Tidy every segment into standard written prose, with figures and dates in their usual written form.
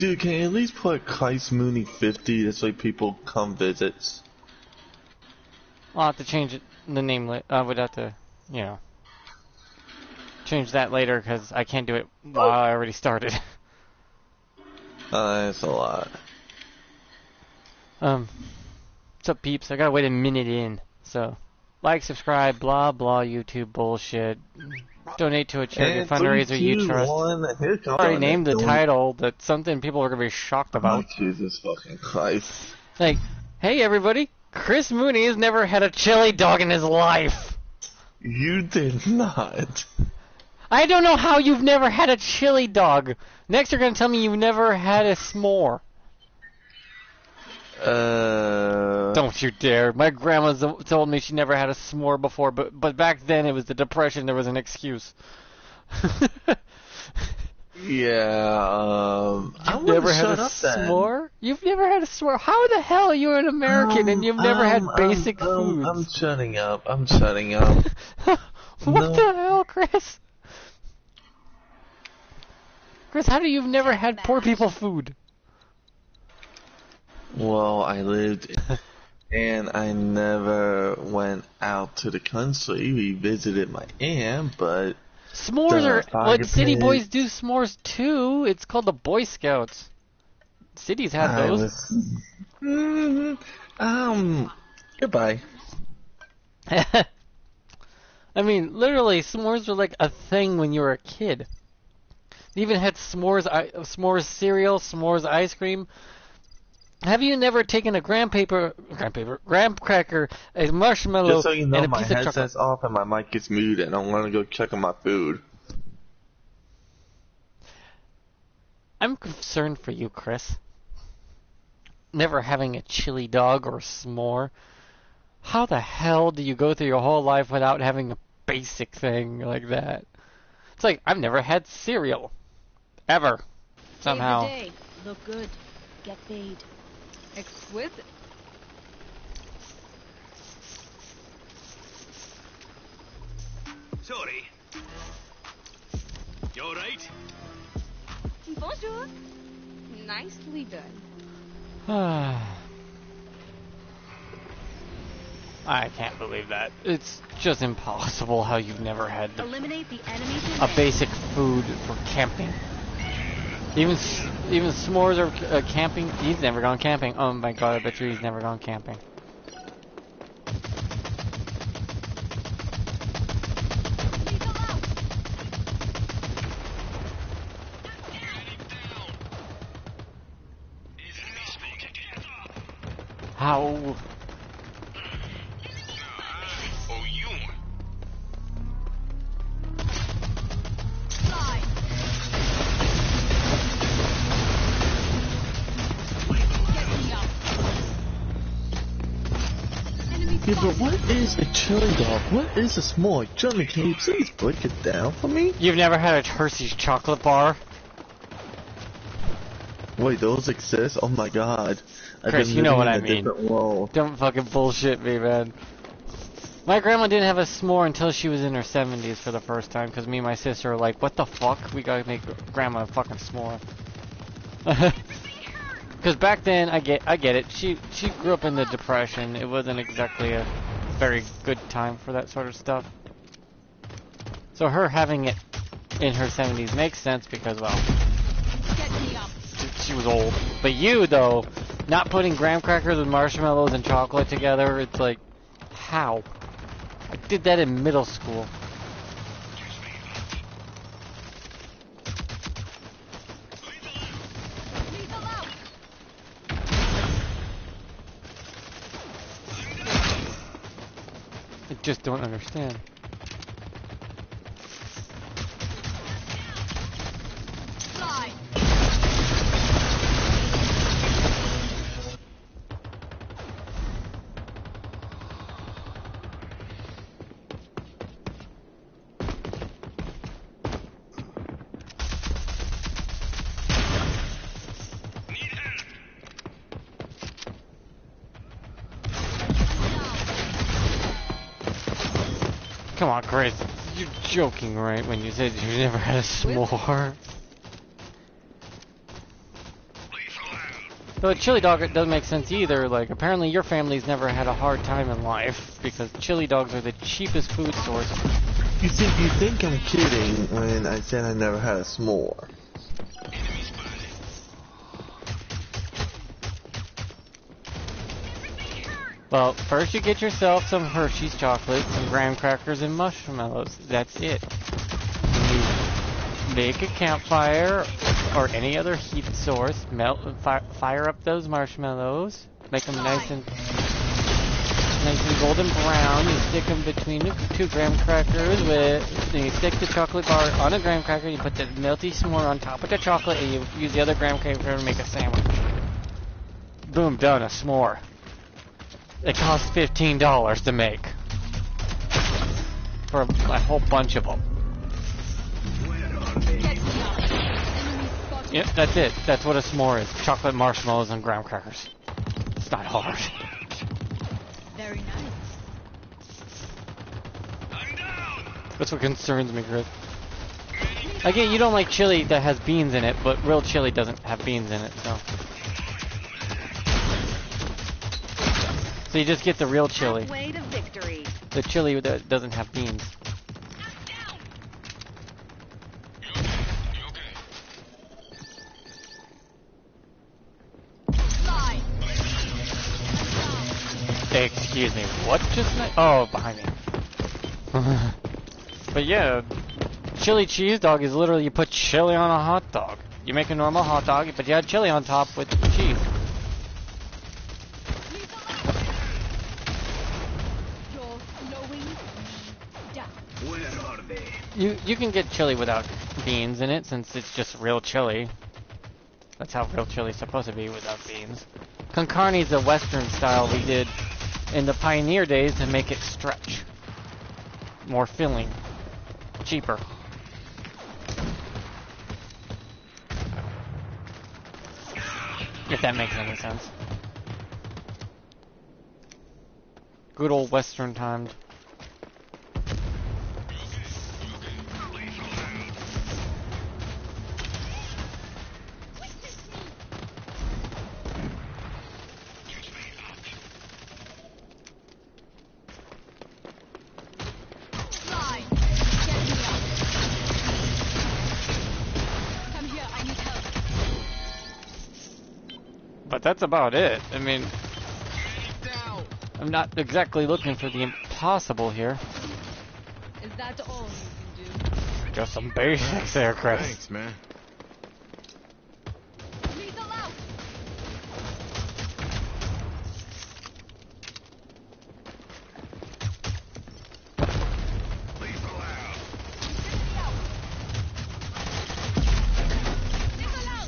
Dude, can you at least put christmooney50? This way people come visit. I'll have to change it, the name. I would have to, you know, change that later because I can't do it while I already started. That's a lot. What's up, peeps? I gotta wait a minute in. So, like, subscribe, blah blah, YouTube bullshit. Donate to a charity fundraiser you trust. I already named the title. That's something people are gonna be shocked about. Oh, Jesus fucking Christ! Like, hey everybody, Chris Mooney has never had a chili dog in his life. You did not. I don't know how you've never had a chili dog. Next, you're gonna tell me you've never had a s'more. Don't you dare. My grandma told me she never had a s'more before, but back then it was the Depression, there was an excuse. Yeah, You've never had a s'more? You've never had a s'more? How the hell are you an American and you've never had basic foods? I'm shutting up. I'm shutting up. What the hell, Chris? Chris, how do you've never had poor people food? Well, I lived and I never went out to the country. We visited my aunt, but s'mores are what city boys do. S'mores too. It's called the Boy Scouts. Cities have those. Goodbye. I mean, literally, s'mores were like a thing when you were a kid. They even had s'mores cereal, s'mores ice cream. Have you never taken a graham cracker, a marshmallow, just so you know, and a my piece of chocolate? headset's off and my mic is muted, and I'm gonna go check on my food. I'm concerned for you, Chris. Never having a chili dog or a s'more. How the hell do you go through your whole life without having a basic thing like that? It's like, I've never had cereal. Ever. Somehow. Save the day. Look good. Get paid. Exquisite. Sorry. You alright? Bonjour. Nicely done. I can't believe that. It's just impossible how you've never had Eliminate the enemies a basic food for camping. Even s'mores are camping. He's never gone camping. Oh my god, I bet you he's never gone camping. How? Yeah, but what is a chili dog? What is a s'more? Johnny, can you please break it down for me? You've never had a Hershey's chocolate bar? Wait, those exist? Oh my god. Chris, you know what I mean. Don't fucking bullshit me, man. My grandma didn't have a s'more until she was in her 70s for the first time, because me and my sister were like, what the fuck? We gotta make grandma a fucking s'more. Because back then, I get it. She grew up in the Depression. It wasn't exactly a very good time for that sort of stuff. So her having it in her 70s makes sense because, well, she was old. But you, though, not putting graham crackers with marshmallows and chocolate together, it's like, how? I did that in middle school. I just don't understand. Come on, Chris. You're joking, right? When you said you never had a s'more. So a chili dog, it doesn't make sense either. Like, apparently your family's never had a hard time in life because chili dogs are the cheapest food source. You think I'm kidding when I said I never had a s'more. Well, first you get yourself some Hershey's chocolates, some graham crackers, and marshmallows. That's it. You make a campfire or any other heat source. Fire up those marshmallows. Make them nice and golden brown. You stick them between the 2 graham crackers then you stick the chocolate bar on a graham cracker. You put the melty s'more on top of the chocolate, and you use the other graham cracker to make a sandwich. Boom, done, a s'more. It costs $15 to make. For a whole bunch of them. Yep, that's it. That's what a s'more is. Chocolate marshmallows and graham crackers. It's not hard. Very nice. That's what concerns me, Chris. Again, you don't like chili that has beans in it, but real chili doesn't have beans in it, so. So you just get the real chili. Halfway to victory. The chili that doesn't have beans. Excuse me, what just now? Oh, behind me. But yeah, chili cheese dog is literally you put chili on a hot dog. You make a normal hot dog, but you add chili on top with cheese. You can get chili without beans in it since it's just real chili. That's how real chili's supposed to be without beans. Con carne's the Western style we did in the pioneer days to make it stretch. More filling. Cheaper. If that makes any sense. Good old Western timed. But that's about it. I mean, I'm not exactly looking for the impossible here. Is that all you can do? Just some basics there, Chris. Thanks, man. Lethal out. Lethal out. Lethal out.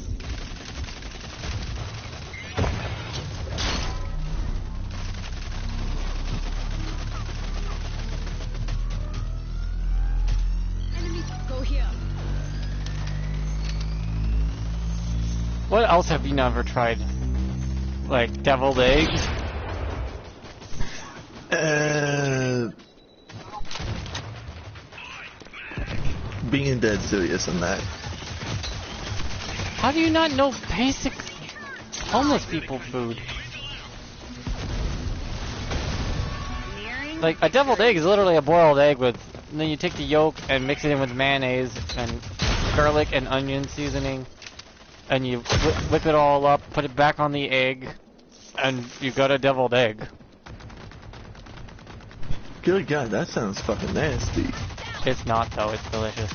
Enemies, go here. What else have you never tried? Like deviled eggs? Being dead serious on that. How do you not know basic homeless people food? Like a deviled egg is literally a boiled egg with, and then you take the yolk and mix it in with mayonnaise and garlic and onion seasoning, and you whip it all up, put it back on the egg, and you got a deviled egg. Good God, that sounds fucking nasty. It's not though, it's delicious.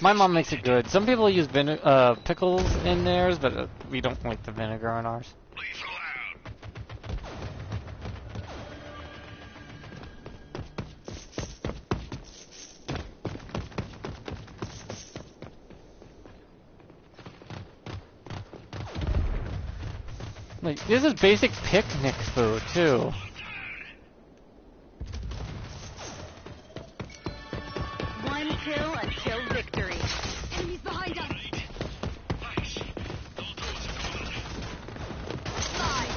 My mom makes it good. Some people use pickles in theirs, but we don't like the vinegar on ours. Lethal out. Like, this is basic picnic food, too. One kill until victory. Enemies behind us. Slide.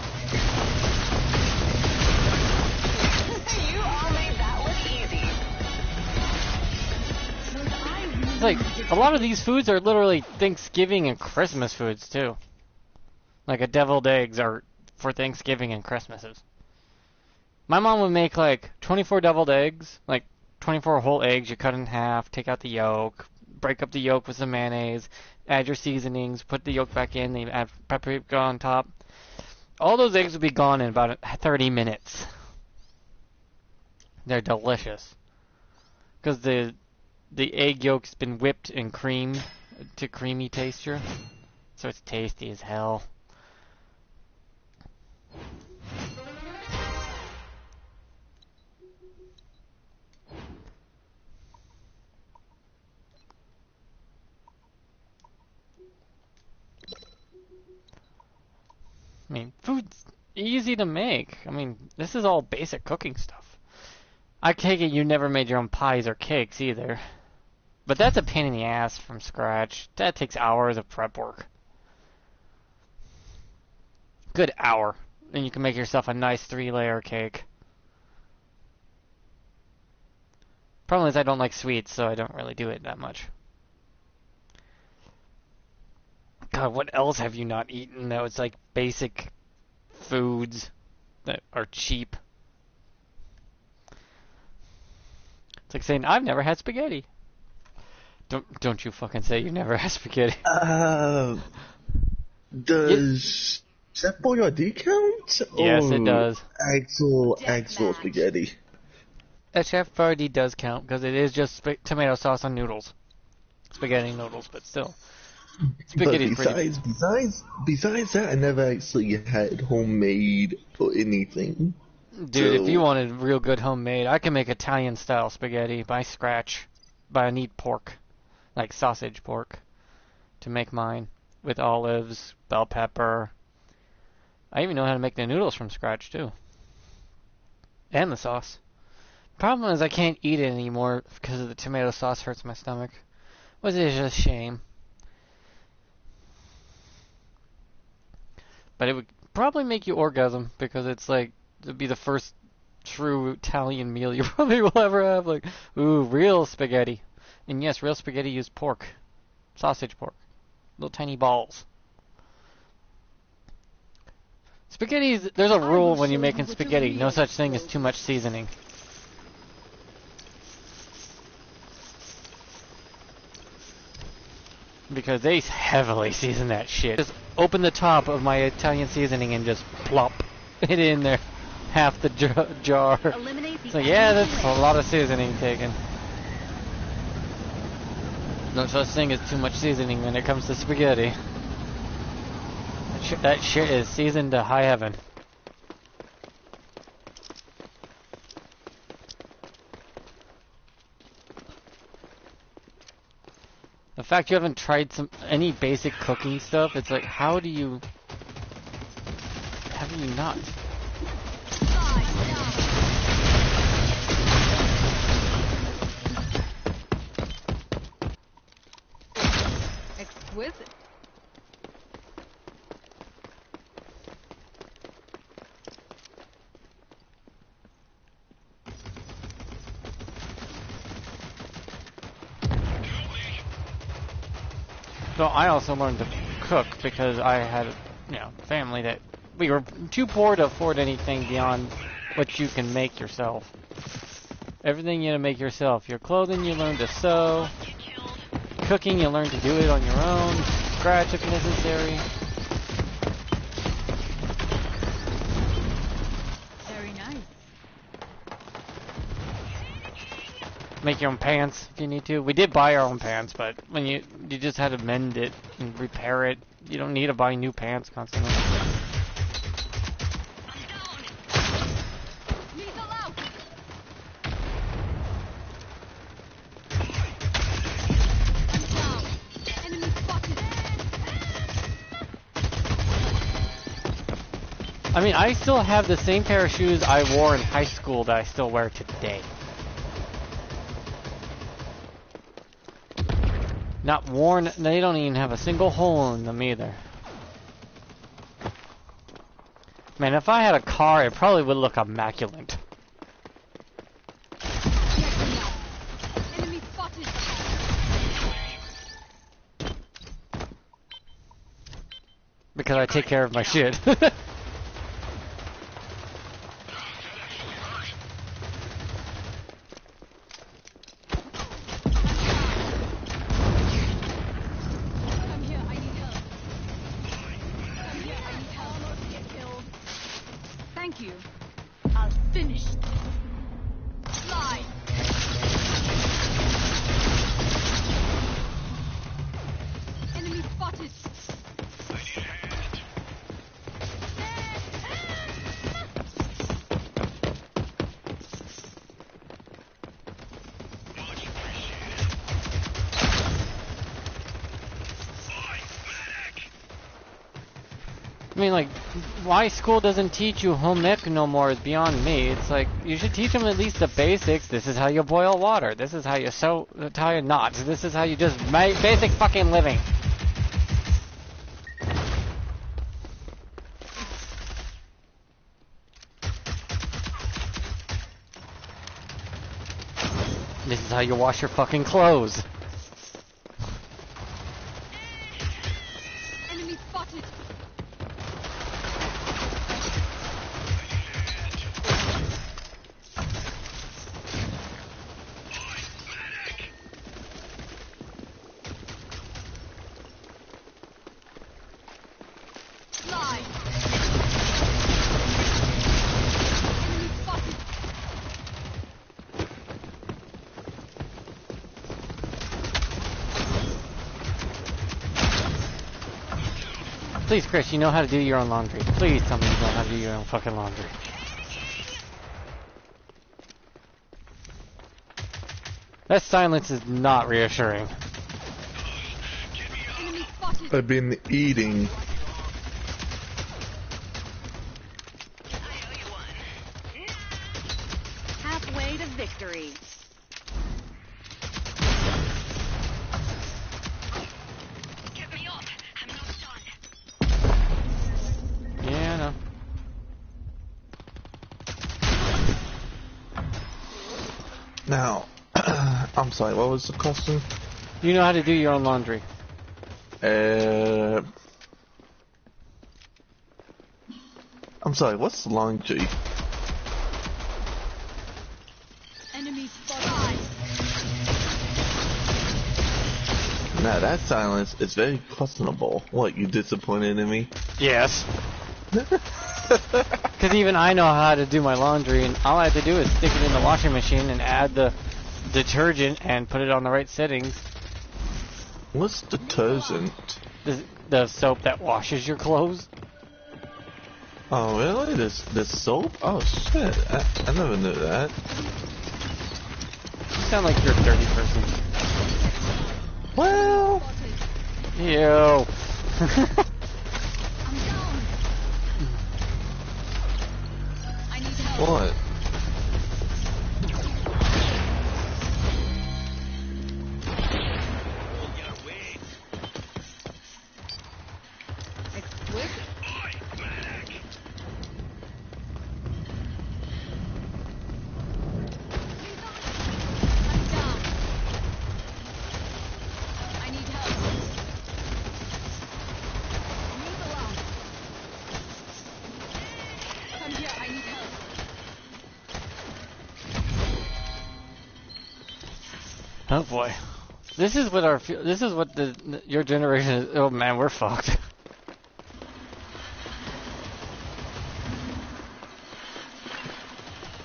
It's like, a lot of these foods are literally Thanksgiving and Christmas foods, too. Like, a deviled eggs are for Thanksgiving and Christmases. My mom would make, like, 24 deviled eggs, like, 24 whole eggs you cut in half, take out the yolk, break up the yolk with some mayonnaise, add your seasonings, put the yolk back in, then add paprika on top. All those eggs would be gone in about 30 minutes. They're delicious. Because the egg yolk's been whipped and creamed to creamy texture. So it's tasty as hell. I mean, food's easy to make. I mean, this is all basic cooking stuff. I take it you never made your own pies or cakes either. But that's a pain in the ass from scratch. That takes hours of prep work. Good hour. And you can make yourself a nice 3-layer cake. Problem is I don't like sweets, so I don't really do it that much. God, what else have you not eaten that was like basic foods that are cheap? It's like saying, I've never had spaghetti. Don't you fucking say you've never had spaghetti. Does Chef Boyardee count? Yes, it does. Actual spaghetti. Chef Boyardee does count, because it is just tomato sauce on noodles. Spaghetti noodles, but still. Spaghetti's pretty. Besides that, I never actually had homemade or anything. Dude, so... if you wanted real good homemade, I can make Italian-style spaghetti by scratch. But I need pork. Like sausage pork. To make mine. With olives, bell pepper. I even know how to make the noodles from scratch, too. And the sauce. Problem is I can't eat it anymore because of the tomato sauce hurts my stomach. Which is just a shame. But it would probably make you orgasm because it's like, it'd be the first true Italian meal you probably will ever have. Like, ooh, real spaghetti. And yes, real spaghetti use pork. Sausage pork. Little tiny balls. Spaghetti's, there's a rule when you're making spaghetti. No such thing as too much seasoning. Because they heavily season that shit. Just open the top of my Italian seasoning and just plop it in there. Half the jar. So yeah, that's a lot of seasoning taken. No such thing as too much seasoning when it comes to spaghetti. That shit is seasoned to high heaven. The fact you haven't tried any basic cooking stuff, it's like, how do you... Have you not? Exquisite. So I also learned to cook because I had, family that we were too poor to afford anything beyond what you can make yourself. Everything you make yourself. Your clothing you learn to sew. Cooking you learn to do it on your own. Scratch if necessary. Very nice. Make your own pants if you need to. We did buy our own pants, but when you just had to mend it and repair it. You don't need to buy new pants constantly. I mean, I still have the same pair of shoes I wore in high school that I still wear today. Not worn, they don't even have a single hole in them either. Man, if I had a car, it probably would look immaculate. because I take care of my shit. Come here, I need help. Come here, I need help. Not to get killed. Thank you. I'll finish. Fly. Enemy spotted. I need a hand. Much appreciated. Oi, medic! I mean, like, why school doesn't teach you home ec no more is beyond me. It's like, you should teach them at least the basics. This is how you boil water. This is how you tie knots. This is how you just make basic fucking living. This is how you wash your fucking clothes. Enemy spotted. Fly. Enemy spotted. Please, Chris, you know how to do your own laundry. Please tell me you know how to do your own fucking laundry. That silence is not reassuring. Enemy spotted. I've been eating. Halfway to victory. Get me up. I'm not done. Yeah, I know. Now, I'm sorry, what was the question? You know how to do your own laundry. I'm sorry, what's laundry? Enemy spotted. Now that silence is very questionable. What, you disappointed in me? Yes. Because even I know how to do my laundry, and all I have to do is stick it in the washing machine and add the detergent and put it on the right settings. What's detergent? The soap that washes your clothes. Oh really? This soap? Oh shit, I never knew that. You sound like you're a dirty person. Well, Ew. I'm down. I need help. what? Exquisite. Oi, medic! I'm down. I need help. Move along. Come here, I need help. Oh boy. This is what your generation is. Oh man, we're fucked.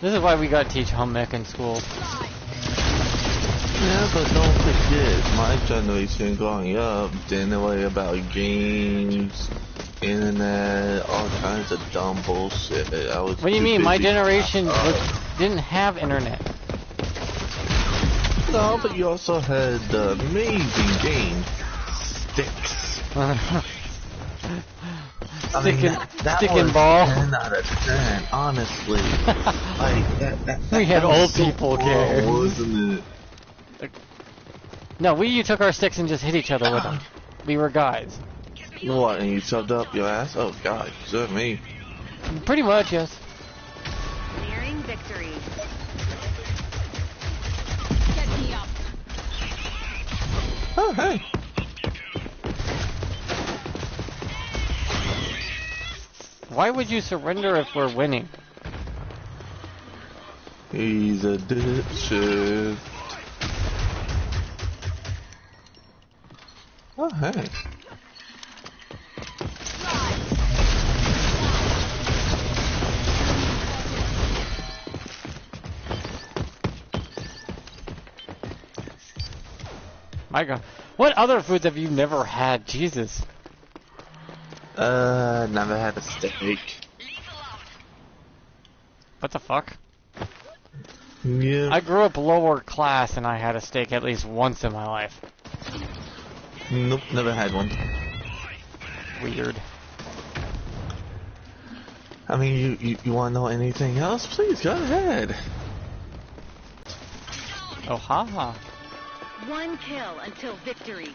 This is why we gotta teach home ec in school. Fly. Yeah, but don't forget, my generation growing up didn't worry about games, internet, all kinds of dumb bullshit. I was What do you too mean? My busy- generation didn't have internet. No, but you also had the amazing game, Sticks. I mean, Stick that and was ball. 10 out of 10, honestly. Like, We had that was old so people cool, games. wasn't it? No, we took our sticks and just hit each other with them. We were guys. What, and you shoved up your ass? Oh god, sure me. Pretty much, yes. Nearing victory. Get me up. Oh, hey. Why would you surrender if we're winning? He's a dipshit. Oh, hey. My God. What other foods have you never had? Jesus. Never had a steak. What the fuck? Yeah. I grew up lower class and I had a steak at least once in my life. Nope, never had one. Weird. I mean, you want to know anything else? Please, go ahead. Oh, haha. One kill until victory.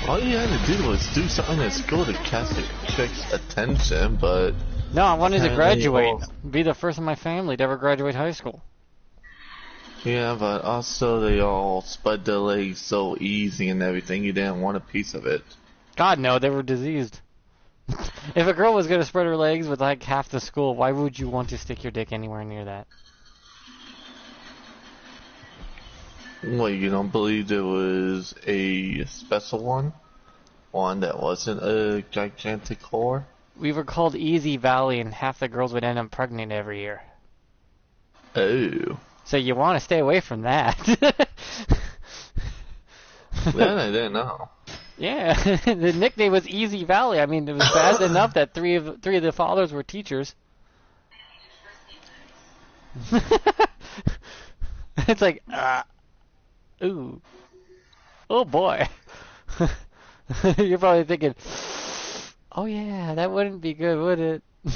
All you had to do was do something at school to catch the chick's attention, but... No, I wanted to graduate. all- Be the first in my family to ever graduate high school. Yeah, but also they all spud their legs so easy and everything, you didn't want a piece of it. God, no, they were diseased. If a girl was going to spread her legs with like half the school, why would you want to stick your dick anywhere near that? Wait, you don't believe there was a special one? One that wasn't a gigantic whore? We were called Easy Valley and half the girls would end up pregnant every year. Oh. So you want to stay away from that. That I didn't know. Yeah, the nickname was Easy Valley. I mean, it was bad enough that three of the fathers were teachers. It's like, ooh, oh boy. You're probably thinking, oh yeah, that wouldn't be good, would it? I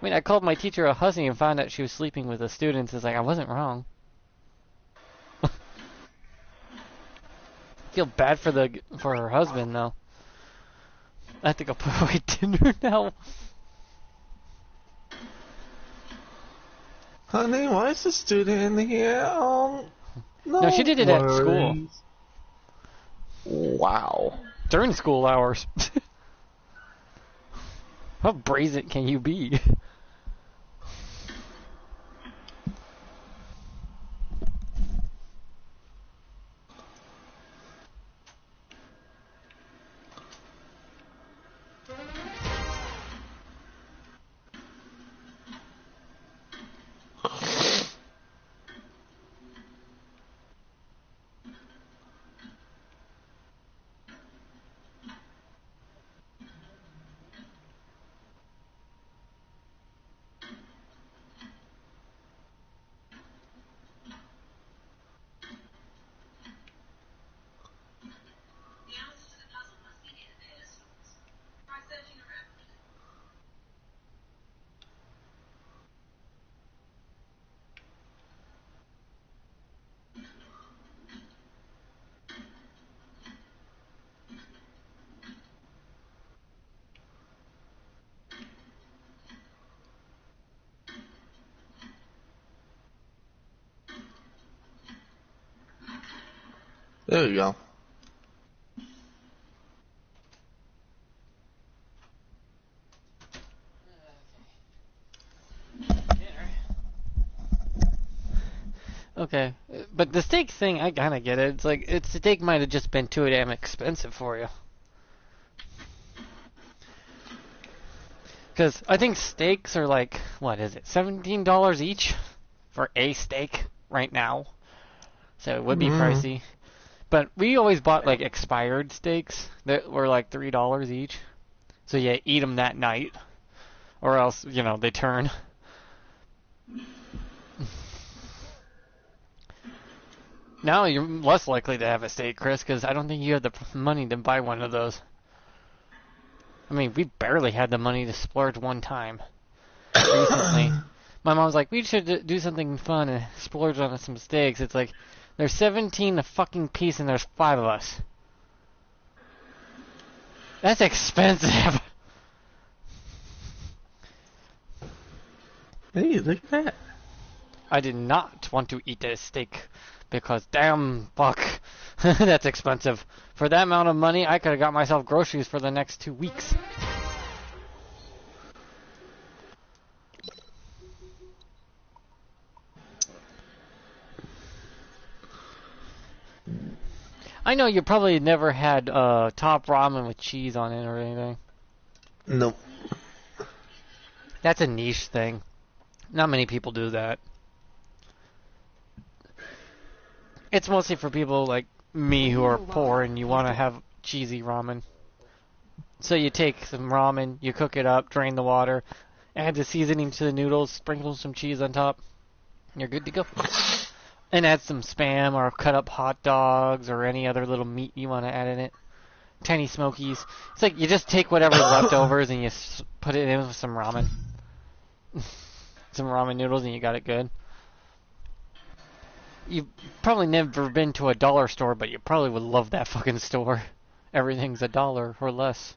mean, I called my teacher a hussy and found out she was sleeping with the students. It's like, I wasn't wrong. Feel bad for her husband though. I have to go put away dinner now. Honey, why is the student in here? No, she did it at school. Wow. During school hours. How brazen can you be? There you go. Okay, but the steak thing, I kind of get it. It's like, the steak might have just been too damn expensive for you. Because I think steaks are like, what is it, $17 each for a steak right now. So it would be pricey. But we always bought like expired steaks that were like $3 each. So you eat them that night. Or else, you know, they turn. Now you're less likely to have a steak, Chris, because I don't think you have the money to buy one of those. I mean, we barely had the money to splurge one time recently. My mom's like, we should do something fun and splurge on some steaks. It's like, there's 17 a fucking piece and there's 5 of us. That's expensive. Hey, look at that. I did not want to eat this steak because damn fuck, that's expensive. For that amount of money, I could have got myself groceries for the next 2 weeks. I know you probably never had top ramen with cheese on it or anything. Nope. That's a niche thing. Not many people do that. It's mostly for people like me who are poor and you want to have cheesy ramen. So you take some ramen, you cook it up, drain the water, add the seasoning to the noodles, sprinkle some cheese on top, and you're good to go. And add some Spam or cut up hot dogs or any other little meat you want to add in it. Tiny smokies. It's like you just take whatever's leftovers and you put it in with some ramen. Some ramen noodles and you got it good. You've probably never been to a dollar store, but you probably would love that fucking store. Everything's $1 or less.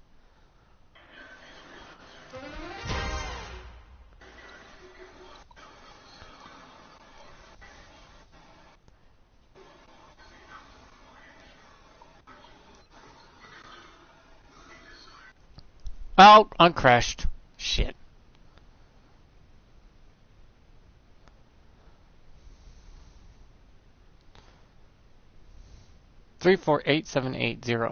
Oh, uncrashed. Shit. Three four eight seven eight zero.